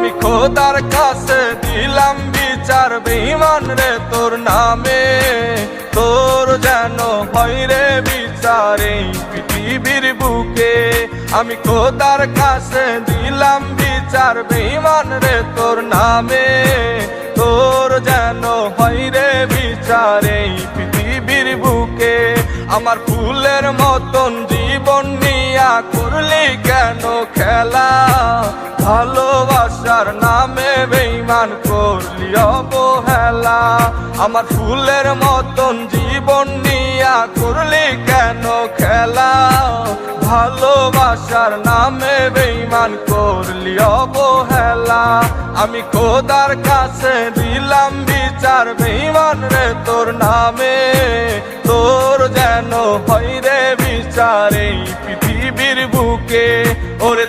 আমি খোদার কাছে দিলাম বিচার বেঈমান রে তোর নামে, তোর যেন হয় রে বিচার এই পৃথিবীর বুকে। আমি খোদার কাছে দিলাম বিচার বেঈমান রে তোর নামে, তোর যেন হয় রে বিচার এই পৃথিবীর বুকে। আমার ফুলের মতন জীবন নিয়া করলি কেন খেলা, ভালোবাসার নামে বেঈমান করলি অবহেলা। আমার ফুলের মতন জীবন নিয়া করলি কেন খেলা, ভালোবাসার নামে বেঈমান করলি অবহেলা। আমি খোদার কাছে দিলাম বিচার বেঈমান রে তোর নামে, তোর যেন হয় রে বিচার এই পৃথিবীর বুকে। ওরে